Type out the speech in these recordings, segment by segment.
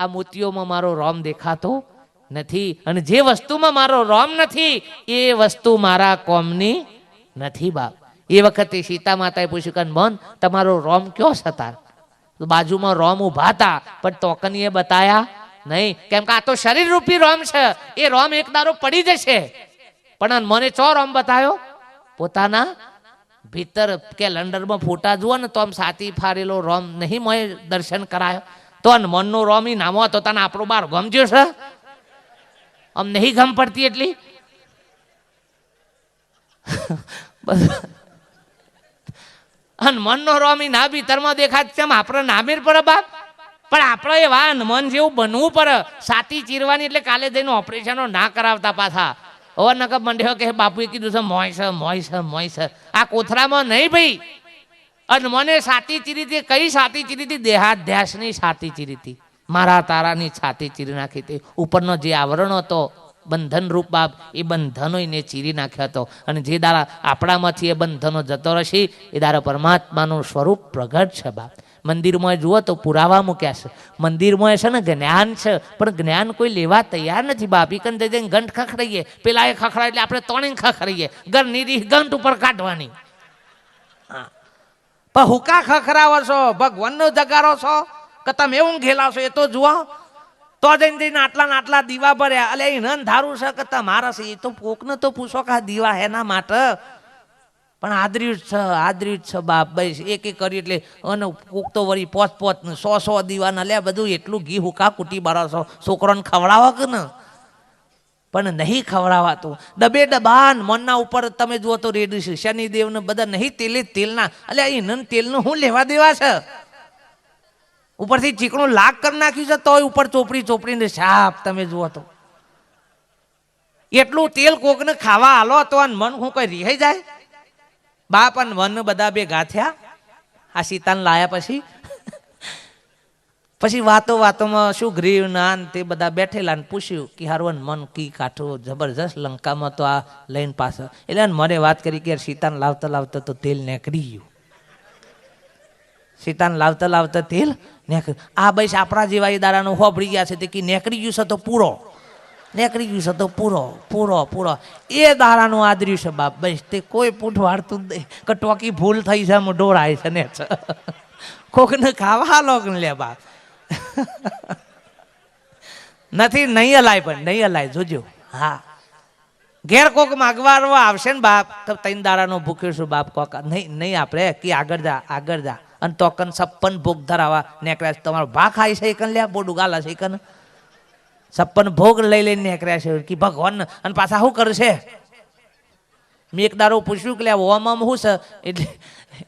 આ મોતીઓમાં મારો રોમ દેખાતો નથી, અને જે વસ્તુમાં મારો રોમ નથી એ વસ્તુ મારા કોમની નથી બાપ. એ વખતે સીતા માતાએ પૂછ્યું કે મન તમારો રોમ કયો સતાર? બાજુમાં રોમ ઉભા હતા પણ તોકનીએ બતાયા નહીં, કેમ કે આ તો શરીર રૂપી રોમ છે, એ રોમ એક દારો પડી જશે. પણ મને ચો રોમ બતાવ્યો? પોતાના ભીતર કેલેન્ડરમાં ફોટા જુઓ ને તો આમ સાતી ફારેલો રોમ નહીં મોય દર્શન કરાયો. તો મનનો રોમ ઈ નામો હતો તને આપણો બાર ગમજો છે? આમ નહીં ગમ પડતી એટલી અને મનનો રોમ ના ભીતરમાં દેખાય તેમ આપણે નામેર પડે બાપ. પણ આપણે એવા મન જેવું બનવું પડે. સાતી ચીરવાની એટલે કાલે જઈને ઓપરેશનો ના કરાવતા પાછા. હવે નકર મંડ્યો કે બાપુએ કીધું છે મોય છે મોય છે મોય છે. આ કોથરામાં નહીં ભાઈ. અને મને સાતી ચીરી હતી. કઈ સાતી ચીરી હતી? દેહાધ્યાસની સાતી ચીરી હતી. મારા તારાની છાતી ચીરી નાખી હતી. ઉપરનો જે આવરણ હતો બંધન રૂપ બાપ, એ બંધનો એને ચીરી નાખ્યો હતો. અને જે દારા આપણામાંથી એ બંધનો જતો રહેશે એ દારા પરમાત્માનું સ્વરૂપ પ્રગટ છે બાપ. મંદિરમાં જુઓ તો પુરાવા મૂક્યા છે. મંદિરમાં છે ને જ્ઞાન છે, પણ જ્ઞાન કોઈ લેવા તૈયાર નથી બાપ. ઈ કંઈ જઈને ઘંટ ખખડાઈએ, પેલા એ ખખડાય એટલે આપણે તોણી ખખડાઈએ. ઘરની રીહ ઘંટ ઉપર કાઢવાની. પણ હુકા ખખરાવો છો? ભગવાનનો જગારો છો કે તમે એવું ઘેલા છો? એ તો જુઓ. તો જઈને આટલા દીવા ભર્યા. અલે એ નન ધારું છે કે તમારા છે? એ તો કોકને તો પૂછો કે આ દીવા હેના માટે. પણ આદર્યું છે બાપ. બસ એક કરી એટલે અને કોક તો વળી પોત 100 દીવાના લે બધું એટલું ઘી હુકા કૂટી બારો છો. છોકરોને ખવડાવો કે ને? પણ નહીં ખવડાવાતું. ડબે ડબાન મનના ઉપર તમે જુઓ તો રેડી છે. શનિદેવ ને બધા નહીં તેલના. અલે એ નન તેલનું શું લેવા દેવા છે? ઉપરથી ચીકણું લાગ કરી નાખ્યું છે તોય ઉપર ચોપડીને સાપ તમે જુઓ તો. એટલું તેલ કોકને ખાવા હાલો તો મન હું કઈ રિહાઈ જાય બાપ. અને મન બધા બે ગાથ્યા આ સીતાને લાયા પછી વાતોમાં શું ગ્રીવ નાન તે બધા બેઠેલા ને પૂછ્યું કે હારવન મન કી કાઠું જબરજસ્ત લંકામાં તો આ લઈને પાછળ. એટલે મને વાત કરી કે સીતાને લાવતા તો તેલ નીકળી ગયું. સીતાને લાવતા તેલ નીકળ્યું. આ બસ આપણા જેવા એ દાડાનું હોબળી ગયા છે તે કે નીકળી ગયું છે તો પૂરો, નીકળી ગયું છે તો પૂરો. એ દાડાનું આદર્યું છે બાપ. બસ તે કોઈ પૂઠ વાળતું જ નહીં કે ટોકી ભૂલ થઈ છે આમ ડોળાય છે ને કોકને ખાવા લોક લે બાપ. નથી નહીં હલાય, પણ નહીં હલાય જોજો. હા ઘેર કોક માગવારો આવશે ને બાપ તો 3 દાડાનો ભૂખ્યો છું બાપ. કોક નહીં આપણે કે આગળ જા અને તોકન 56 ભોગ ધરાવા નીકળ્યા. તમારો ભા ખાય છે એકન લે બોડું ગાલા છે એકન 56 ભોગ લઈને નીકળ્યા છે કે ભગવાન. અને પાછા શું કરશે? મેં એક દાડો પૂછ્યું કે લે ઓમ શું છે?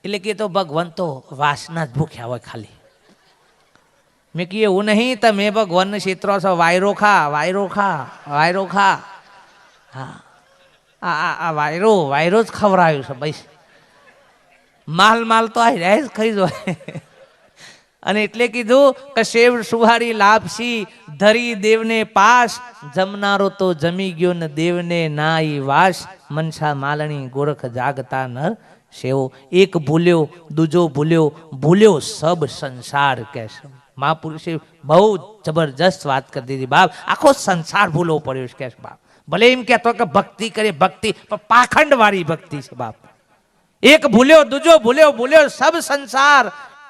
એટલે કે તો ભગવાન તો વાસના જ ભૂખ્યા હોય ખાલી. મેં કીધું એવું નહીં, તમે ભગવાનને ક્ષેત્રો છો. વાયરો ખા. હા આ વાયરો જ ખવડાવ્યું છે ભાઈ. માલ તો આ જ ખાઈ જાય. અને એટલે કીધું કે શેવ સુહારી લાપસી ધરી દેવને પાસ. જમનારો તો જમી ગયો ને દેવને નાઈ વાસ. મનસા માલણી ગોરખ જાગતા નર સેવો. એક ભૂલ્યો દૂજો ભૂલ્યો સબ સંસાર કે છે. મહાપુરુષે બહુ જબરજસ્ત વાત કરી દીધી બાપ. આખો સંસાર ભૂલવો પડ્યો છે કે બાપ. ભલે એમ કહેતો કે ભક્તિ કરે ભક્તિ, પણ પાખંડ વાળી ભક્તિ છે બાપ. એક ભૂલ્યો દૂજો ભૂલ્યો સબ સંસાર.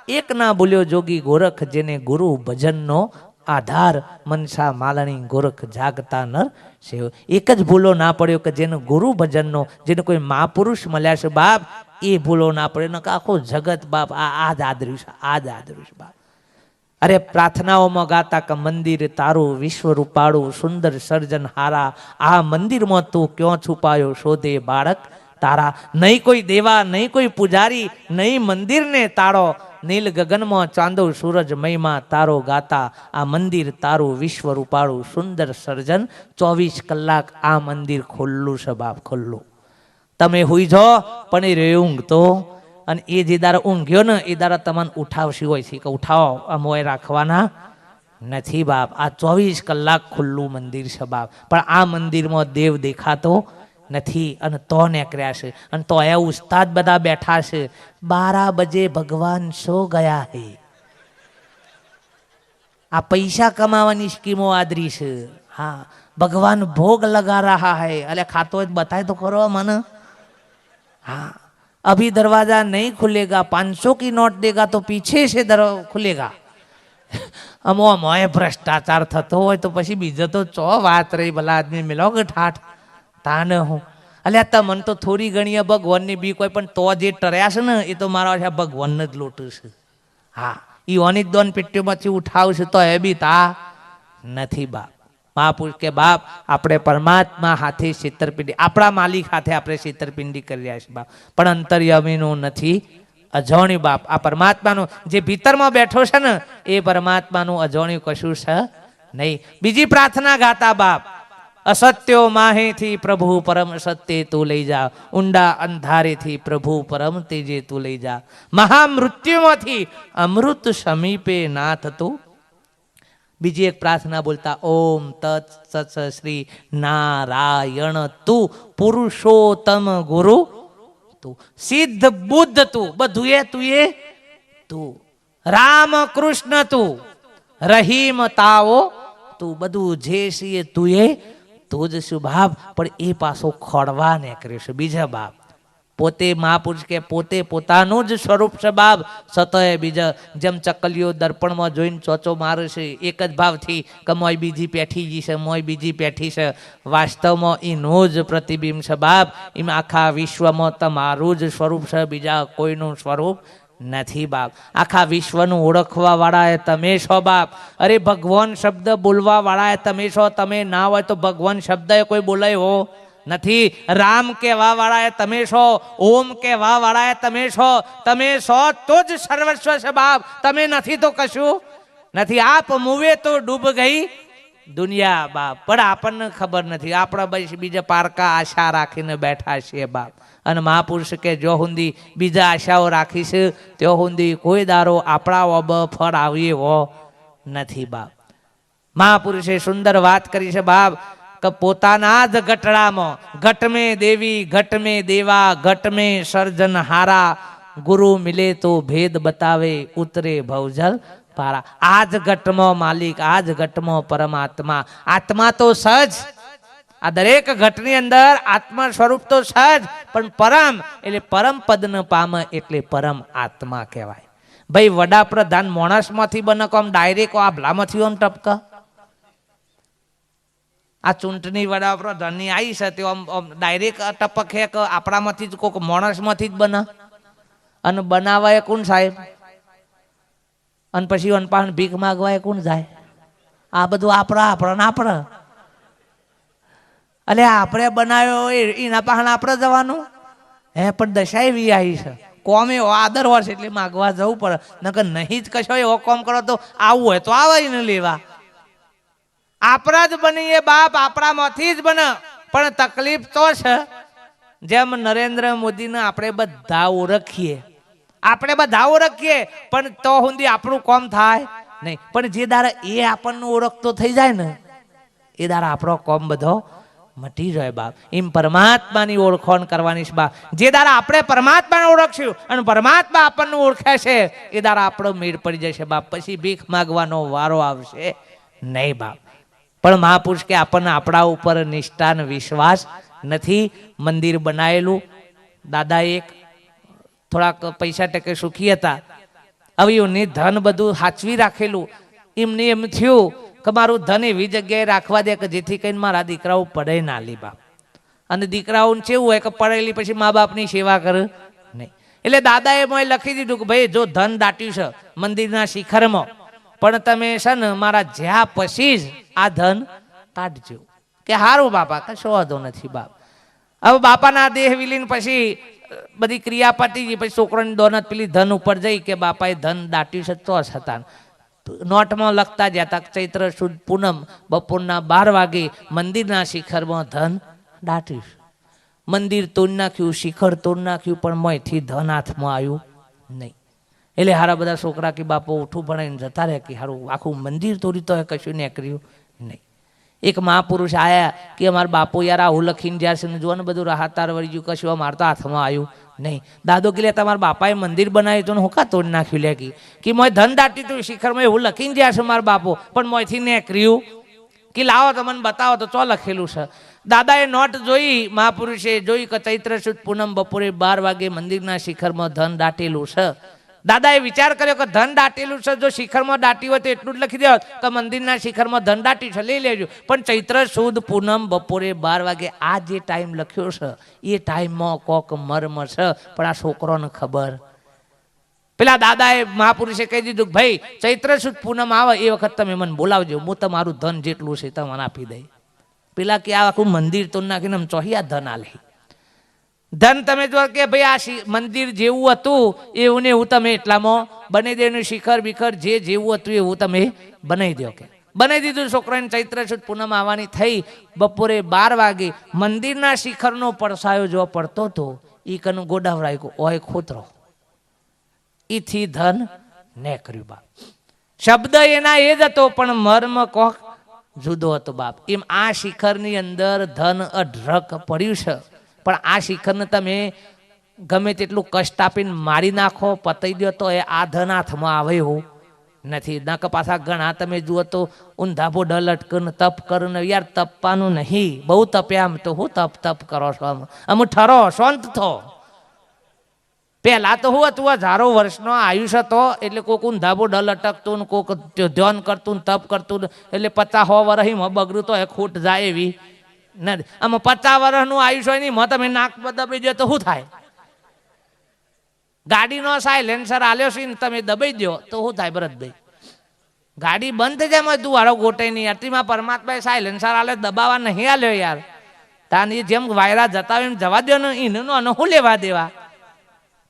એક ના ભૂલ્યો જોગી ગોરખ જેને ગુરુ ભજનનો આધાર. મનસા માલણી ગોરખ જાગતા નર સેવ. એક જ ભૂલો ના પડ્યો કે જેને ગુરુ ભજનનો, જેને કોઈ મહાપુરુષ મળ્યા છે બાપ, એ ભૂલો ના પડ્યો. કે આખું જગત બાપ આ જ આદર્યું છે બાપ. અરે પ્રાર્થનાઓમાં ગાતા કે મંદિર તારું વિશ્વ રૂપાળું સુંદર સર્જન હારા. આ મંદિરમાં તું ક્યાં છુપાયો શોધે બાળક તારા. નહીં કોઈ દેવા નહીં કોઈ પૂજારી, નહીં મંદિરને તાળો. નીલ ગગનમાં ચાંદો સૂરજ મહિમા તારો ગાતા. આ મંદિર તારું વિશ્વ રૂપાળું સુંદર સર્જન. 24 કલાક આ મંદિર ખુલ્લું છે બાપ, ખુલ્લું. તમે હુઈ જાઓ પણ એ રે ઊંઘતો. અને એ જે દારા ઊંઘ્યો ને એ દારા તમને ઉઠાવશી હોય છે કે ઉઠાવો, આ મોય રાખવાના નથી બાપ. આ 24 કલાક ખુલ્લું મંદિર છે બાપ. પણ આ મંદિરમાં દેવ દેખાતો નથી. અને તો નીકળ્યા છે. અને તો એ ઉસ્તાદ બધા બેઠા છે. 12 બજે ભગવાન સો ગયા હે. આ પૈસા કમાવાની સ્કીમો આદરી છે. હા, ભગવાન ભોગ લગા રહા હૈ. અલે ખાતો હોય બતાય તો ખરો મને. हाँ, अभी दरवाजा नहीं खुलेगा, 500 की नोट देगा तो पीछे से खुलेगा. अमो मोए भ्रष्टाचार थतो હોય તો પછી બીજો તો ચો વાત રહી. ભલા આદમી મિલો કે ઠાઠ તાને હું અલ્યા ત મન તો થોડી ઘણી ભગવાનની બી કોઈ, પણ તો જે ટર્યા છે ને એ તો મારા ભગવાન જ લોટું છે. હા, ઈ ઓની દોન પેટીમાંથી ઉઠાવશે તો એ બી તા નથી બાપ. મહાપુરુષ કે બાપ આપણે પરમાત્મા હાથે છેતરપિંડી, આપણા માલિક હાથે આપણે છેતરપિંડી કરી રહ્યા છીએ બાપ, પણ અંતર્યામીનું નથી અજાણ્યું બાપ. આ પરમાત્માનું જે ભીતરમાં બેઠો છે ને એ પરમાત્માનું અજાણ્યું કશું છે નહીં. બીજી પ્રાર્થના ગાતા બાપ, અસત્યો માહેથી પ્રભુ પરમ સત્ય તું લઈ જા, ઊંડા અંધારેથી પ્રભુ પરમ તેજે તું લઈ જા, મહામૃત્યુમાંથી અમૃત સમીપે ના થતું. બીજી એક પ્રાર્થના બોલતા, ઓમ તત્ સત્ શ્રી નારાયણ તું પુરુષોત્તમ ગુરુ તું, સિદ્ધ બુદ્ધ તું, બધું એ તું એ તું, રામ કૃષ્ણ તું, રહીમ તાવો તું, બધું જે છે તું એ તું જ શું બાપ. પણ એ પાછો ખોડવા ને કર્યો છે બીજા બાપ. પોતે મહાપુરુષ કે પોતે પોતાનું જ સ્વરૂપ છે બાપ. સતય બીજા જેમ ચકલીઓ દર્પણમાં જોઈને ચોચો મારે છે એક જ ભાવથી કે મોય બીજી પેઠી જી છે, મોય બીજી પેઠી છે. વાસ્તવમાં એનું જ પ્રતિબિંબ છે બાપ. એમાં આખા વિશ્વમાં તમારું જ સ્વરૂપ છે, બીજા કોઈનું સ્વરૂપ નથી બાપ. આખા વિશ્વનું ઓળખવા વાળા એ તમે છો બાપ. અરે ભગવાન શબ્દ બોલવા વાળા એ તમે છો. તમે ના હોય તો ભગવાન શબ્દ એ કોઈ બોલાયો નથી. રામ કહેવા વાળા એ તમે છો, ઓમ કહેવા વાળા એ તમે છો. તમે છો તો જ સર્વસ્વ છે બાપ, તમે નથી તો કશું નથી. આપ મુવે તો ડૂબ ગઈ દુનિયા બાપ. પણ આપણને ખબર નથી, આપણે બસ બીજા પારકા આશા રાખીને બેઠા છીએ બાપ. અને મહાપુરુષ કે જો હુંદી બીજા આશાઓ રાખી છે ત્યાં હુંદી કોઈ દારો આપણા ઓબ ફળ આવી એવો નથી બાપ. મહાપુરુષે સુંદર વાત કરી છે બાપ કે પોતાના જ ગટડામાં ઘટ મેં દેવી ઘટ મેં દેવા ઘટ મેં સર્જન હારા, ગુરુ મિલે તો ભેદ બતાવે ઉતરે ભવજલ પારા. આજ ઘટમાં માલિક, આજ ઘટમાં પરમાત્મા. આત્મા તો સજ, આ દરેક ઘટની અંદર આત્મા સ્વરૂપ તો સજ, પણ પરમ એટલે પરમ પદને પામે એટલે પરમ આત્મા કહેવાય. ભાઈ વડાપ્રધાન માણસમાંથી બને કોમ ડાયરેક્ટ આ ભલામાંથી ઓમ ટપકા. આ ચૂંટણી વડાપ્રધાનની આવી છે તે ડાયરેક્ટ ટપક હે કે આપણામાંથી જ કોઈક માણસમાંથી જ બને. અને બનાવાય કોણ સાહેબ, અને પછી અનપાન ભીખ માગવાય કોણ જાય. આ બધું આપણે અલે આપણે બનાવ્યો એના પાસે આપણે જવાનું હે. પણ દશા એવી આવી છે, કોમ એવો આદર વર્ષ એટલે માગવા જવું પડે. નકર નહીં જ કશો એવો કોમ કરો તો આવું હોય તો આવે ને લેવા. આપણા જ બનીએ બાપ, આપણામાંથી જ બને. પણ તકલીફ તો છે, જેમ નરેન્દ્ર મોદીને આપણે બધા ઓળખીએ, પણ તો સુધી આપણું કોમ થાય નહીં. પણ જે દારા એ આપણને ઓળખતો થઈ જાય ને એ દારા આપણો કોમ બધો મટી જાય બાપ. એમ પરમાત્માની ઓળખાણ કરવાની છે બાપ. જે દારા આપણે પરમાત્માને ઓળખશું અને પરમાત્મા આપણને ઓળખે છે એ દારા આપણો મેળ પડી જશે બાપ. પછી ભીખ માગવાનો વારો આવશે નહીં બાપ. પણ મહાપુરુષ કે આપણને આપણા ઉપર નિષ્ઠાન વિશ્વાસ નથી. મંદિર બનાવેલું દાદા એક થોડાક પૈસા ટકે સુખી હતા. હવે એમની ધન બધું સાચવી રાખેલું. એમને એમ થયું કે મારું ધન એવી જગ્યાએ રાખવા દે કે જેથી કરીને મારા દીકરાઓ પડે ના લે બાપ. અને દીકરાઓને કેવું હોય કે પડેલી પછી મા બાપની સેવા કરે નહીં. એટલે દાદાએ મને લખી દીધું કે ભાઈ જો ધન દાટ્યું છે મંદિરના શિખરમાં, પણ તમે છે ને મારા જ્યાં પછી જ આ ધન કાઢજો. કે હારું બાપા, કશો વાંધો નથી બાપ. હવે બાપાના દેહ વિલીન પછી બધી ક્રિયા પતી ગઈ. પછી છોકરાની દોનત પેલી ધન ઉપર જઈ કે બાપાએ ધન દાટ્યું છે તો હતા. નોટમાં લખતા જતા ચૈત્ર સુદ પૂનમ બપોરના 12 વાગે મંદિરના શિખરમાં ધન દાટ્યું. મંદિર તોડી નાખ્યું, શિખર તોડી નાખ્યું, પણ મોંથી ધન હાથમાં આવ્યું નહીં. એટલે હારા બધા છોકરા કે બાપો ઉઠું ભણાઈને જતા રહે કે હારું આખું મંદિર તોડી તો કશું નીકળ્યું નહીં. એક મહાપુરુષ આયા કે અમારા બાપુ યાર આવું લખીને જ્યાં છે જો ને બધું રાહતાર વળી ગયું, કશું અમારે તો હાથમાં આવ્યું નહીં. દાદો કે તમારા બાપાએ મંદિર બનાવ્યું તો હું કા તોડી નાખ્યું લે કે મોય ધન દાટી તું શિખરમાં એવું લખીને જ્યાં છે મારા બાપો, પણ મોયથી નીકળ્યું કે લાવો તમને બતાવો તો ચો લખેલું છે. દાદાએ નોટ જોઈ, મહાપુરુષે જોઈ કે ચૈત્ર સુદ પૂનમ બપોરે 12 વાગે મંદિરના શિખરમાં ધન દાટેલું છે. દાદાએ વિચાર કર્યો કે ધન દાટેલું છે, જો શિખરમાં દાટી હોય તો એટલું જ લખી દેવા કે મંદિરના શિખરમાં ધન દાટી છે, લઈ લેજો. પણ ચૈત્ર સુદ પૂનમ બપોરે 12 વાગે આ જે ટાઈમ લખ્યો છે એ ટાઈમમાં કોક મર્મ છે, પણ આ છોકરોને ખબર. પેલા દાદાએ મહાપુરુષે કહી દીધું કે ભાઈ ચૈત્ર સુદ પૂનમ આવે એ વખત તમે મને બોલાવજો, હું તમારું ધન જેટલું છે તમને આપી દઈ. પેલા કે આ આખું મંદિર તો નાખીને આમ ચોહિયા ધન આલે. ધન તમે જો કે ભાઈ આ મંદિર જેવું હતું એવું ને એવું તમે એટલામાં બનાવી દે, શિખર બિખર જે જેવું હતું એવું તમે બનાવી દો. કે બનાવી દીધું. છોકરાને ચૈત્ર સુદ પૂનમ આવવાની થઈ. બપોરે 12 વાગે મંદિરના શિખરનો પડસાયો જો પડતો હતો એ કનું ગોડાવરાય ઓય ખોતરો ઈથી ધન ને કર્યું બાપ. શબ્દ એના એ જ હતો પણ મર્મ કોક જુદો હતો બાપ. એમ આ શિખરની અંદર ધન અઢળક પડ્યું છે, પણ આ શિખરને તમે ગમે તેટલું કષ્ટ આપીને મારી નાખો, પતાઈ દો તો એ આ ધન હાથમાં આવે એવું નથી. નક પાછા ઘણા તમે જુઓ તો ઊંધા બોડા લટકન તપ કરો ને યાર તપવાનું નહીં, બહુ તપ્યા આમ તો હું તપ કરો છો, અમુક ઠરો શાંત થો. પહેલા તો હું હતું 1000 વર્ષનો આયુષ હતો એટલે કોઈક ઊંધા બોડા લટકતું ને કોઈક ધ્યાન કરતું ને તપ કરતું, એટલે 50-100 વર્ષમાં બગડું તો એ ખૂટ જાય એવી નથી. આમાં 50 વર્ષનું આયુષ હોય નહીં, તમે નાક દબાઈ દો તો શું થાય? ગાડીનો સાયલેન્સર આલ્યો છે ને તમે દબાઈ દો તો શું થાય ભરતભાઈ? ગાડી બંધ થઈ જાય, તું વાળો ગોટે નહીં. અતિમાં પરમાત્માએ સાયલેન્સર આલ્યો, દબાવા નહીં આલ્યો યાર. તાની જેમ વાયરા જતા હોય એમ જવા દો ને, એનો શું લેવા દેવા?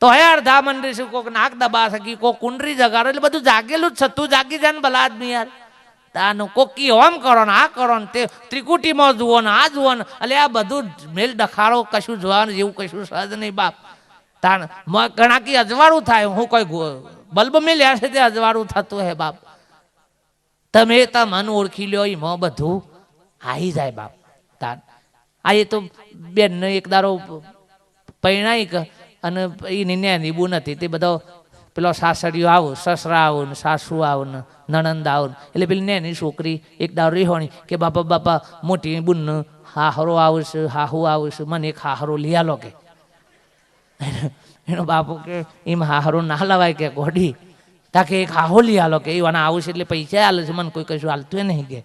તો હે અડધા મંદિર છે, કોક નાક દબા શકી, કોક કુંડરી જગાડો, એટલે બધું જાગેલું જ છે. તું જાગી જાય ને ભલા આદમી યાર. તાનું કોકી હોમ કરો ને આ કરો ને તે ત્રિકુટીમાં જુઓ ને આ જુઓ ને, એટલે આ બધું મેલ ડખાડો કશું જોવાનું જેવું કશું સહજ નહીં બાપ. તાન ઘણા કી અજવાળું થાય, હું કોઈ બલ્બ મેલ્યા છે તે અજવાળું થતું હે બાપ. તમે મન ઓળખી લ્યો એમાં બધું આવી જાય બાપ. તાન આ એ તો બેન એક દારો પૈણાઈ અને એની નેની બુ નથી, તે બધો પેલો સાસડીઓ આવું, સસરા આવું ને સાસુ આવું ને નણંદ આવું, એટલે પેલી નેની છોકરી એક દાવ રેહોણી કે બાપા મોટી બુન હાહરો આવશે, હાહુ આવશે, મને એક હાહરો લઈ આલો. કે એનો બાપુ કે એમ હાહરો ના લવાય કે ગોડી, તાકે એક હાહો લઈ આલો. કે એવાના આવશે એટલે પૈસા આલે છે, મને કોઈ કશું હાલતું નહીં. કે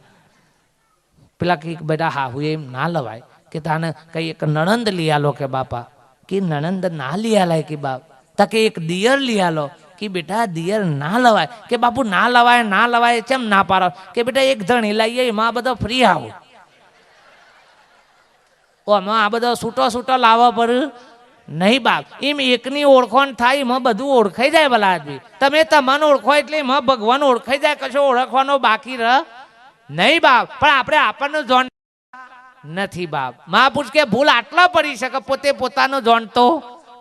પેલા કે બેટા હાહુ એમ ના લવાય, કે તાને કઈ એક નણંદ લઈ આલો. કે બાપા કે નણંદ ના લઈ આલાય કે બાપ, તાકે એક દિયર લઈ આલો. કે બેટા દિયર ના લવાય. કે બાપુ ના લવાય કેમ ના પાડો? કે બેટા એક ધણી લાવીએ એમાં બધો ફ્રી આવો, આમાં આ બધો છૂટો લાવવા પડે નહીં બાપ. એમ એકની ઓળખોણ થાય એમાં બધું ઓળખાઈ જાય ભલા આદમી. તમે તમને ઓળખો એટલે એમાં ભગવાન ઓળખાઈ જાય, કશો ઓળખવાનો બાકી રહ નહીં બાપ. પણ આપણે આપણને જોન નથી બાપ. મહાપુરુષ કે ભૂલ આટલા પડી શકે, પોતે પોતાનો જાણતો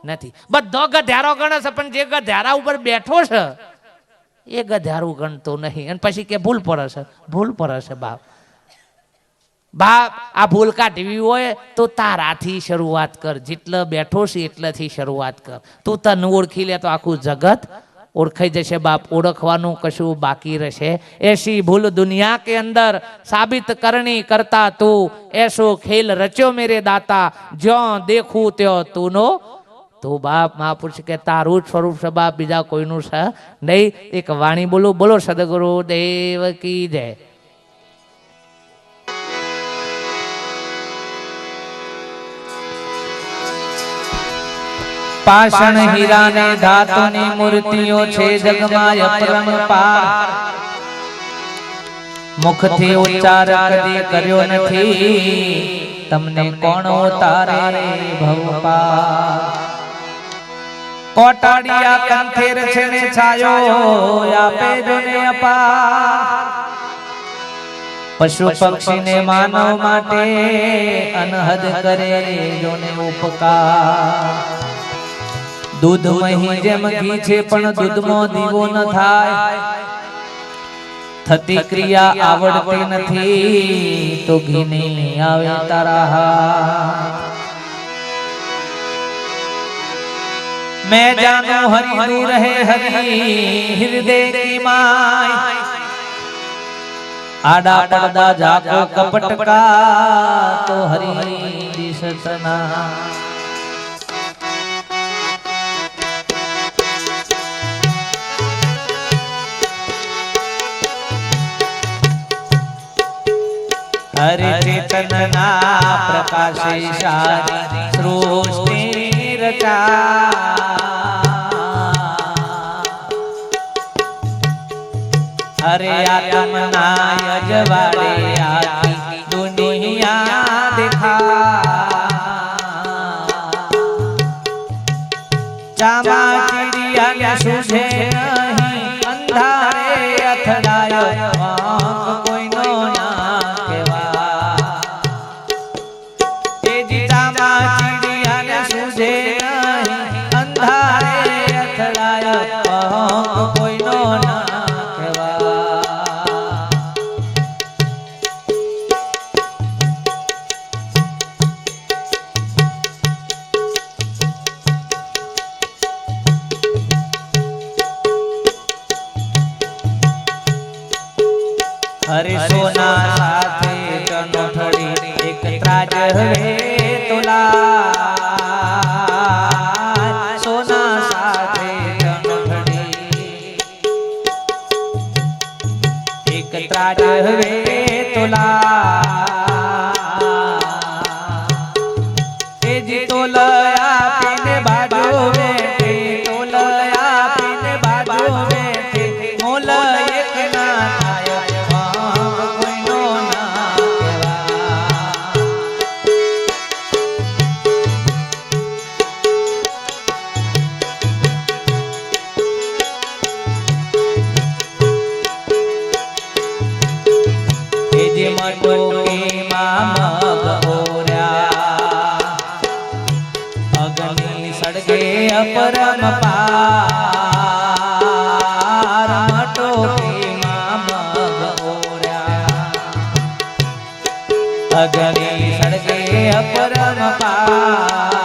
નથી. બધો ગધ્યારો ગણે છે, પણ જે ગધ્યારા ઉપર બેઠો છે એ ગધ્યારું ગણતો નહીં. અને પછી કે ભૂલ પડે છે બાપ. બાપ આ ભૂલ કાઢવી હોય તો તારાથી શરૂઆત કર. જેટલા બેઠો છે એટલાથી શરૂઆત કર. તું તને ઓળખી લે તો આખું જગત ઓળખાઈ જશે બાપ. ઓળખવાનું કશું બાકી રહેશે. એસી ભૂલ દુનિયા કે અંદર સાબિત કરણી કરતા તું, એસો ખેલ રચ્યો મેરે દાતા, જ્યાં દેખું ત્યો તુંનો તું બાપ. મહાપુરુષ કે તારું જ સ્વરૂપ છે બાપ, બીજા કોઈનું છે નહીં. એક વાણી બોલો સદગુરુ દેવ કી જય. પાષણ હીરા ને ધાતુની મૂર્તિઓ છે જગમાં અપરંપાર. મુખથી ઉચ્ચાર કદી કર્યો નથી, તમને કોણ ઉતારે ભવપાર. કોટાડિયા કંઠેર છે ને છાયો આપે જોને અપાર. પશુ પક્ષી ને માનવ માટે અનહદ કરે જોને ઉપકાર. દૂધ મહી જેમ ઘી છે પણ દૂધમાં દીવો ન થાય. થતી ક્રિયા આવડતી નથી તો ઘી નહીં આવે તારા હાથ. मैं जानू हरि दूर है हरि हृदय की माय आड़ा पड़दा जाको कपट का तो हरि दिसना हरि चेतन ना प्रकाशे सारी सृष्टि रचा हरे आत्म नाय जवाड़े आती दुनिया दिखा चामा चिड़िया ने सूझे नहीं अंधारे अथड़ायो कोई नो ना केवा तेजी चामा चिड़िया ने सूझे नहीं अंधारे अथड़ायो कोई नो ना हरे सोना साथे कनोठड़ी एक त्राज हवे तोला सोना साथे कनोठड़ी एक त्राज हवे तोला तेजी तोलया पीने बाजू बैठे तोलया पीने बाजू बैठे मोल एक ना अग्नि सड़गे अपरम पार मटो के मामग ओर्या अग्नि सड़गे अपरम पार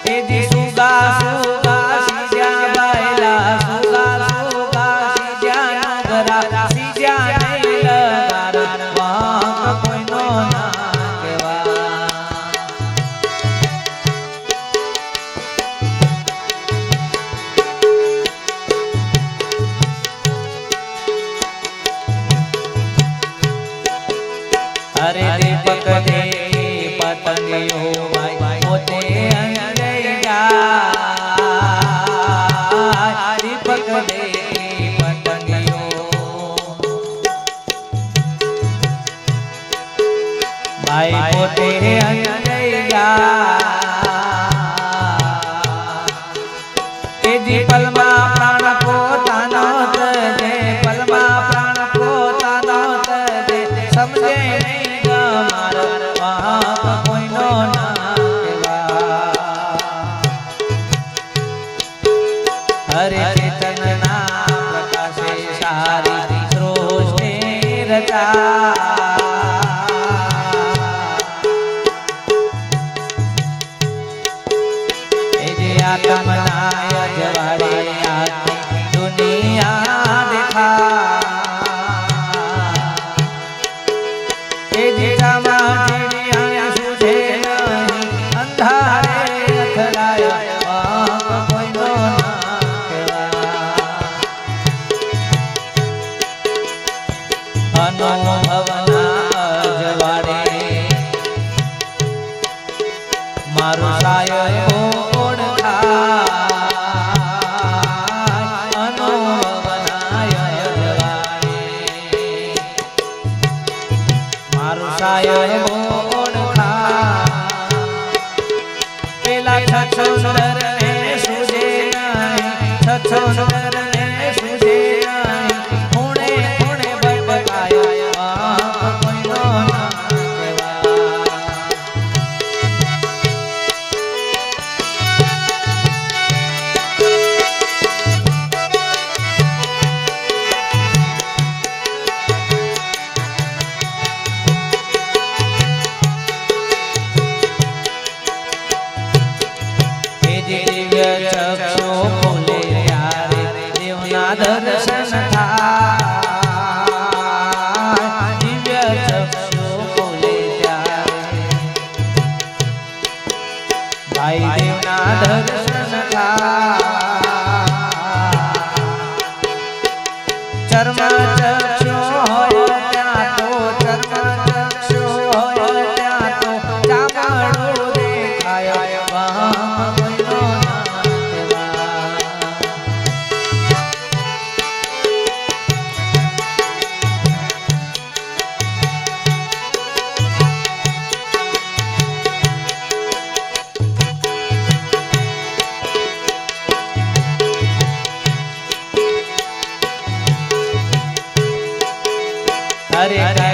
तेजी सुगा सुगा सीजा बायला सुगा सुगा सीजा नगरा सीजा हरे दीपक दे पतंगियो भाई होते अंजया दीपक दे पतंगियो भाई होते अंजया तेजी पलमा प्राण पोतानो दे पलमा प्राण पोतानो दे समझे हरे चेतन ना प्रकाशे सारी सृष्टि रचा आत्म नाय जवाड़े आती दुनिया दिखा चामा चिड़िया सूझे नहीं अंधारे अथड़ाया कोई नो अनुभवना जवाड़े मारो सायो ओढ़ा अनुभवना जवाड़े मारो सायो ओढ़ा पेला छछोंदर ने सूझे नहीं छछोंदर ने सूझे नहीं खूणे खूणे भटकाया कोई नो ना केवा દર્શન થાય દિવ્ય ચક્ષુ ખોલે ત્યારે ભાઈ દેવના દર્શન થાય ચર્મ ચક્ષુ હોય ત્યાં તો ચર્મ ચક્ષુ હોય ત્યાં તો ચામડું દેખાય હરે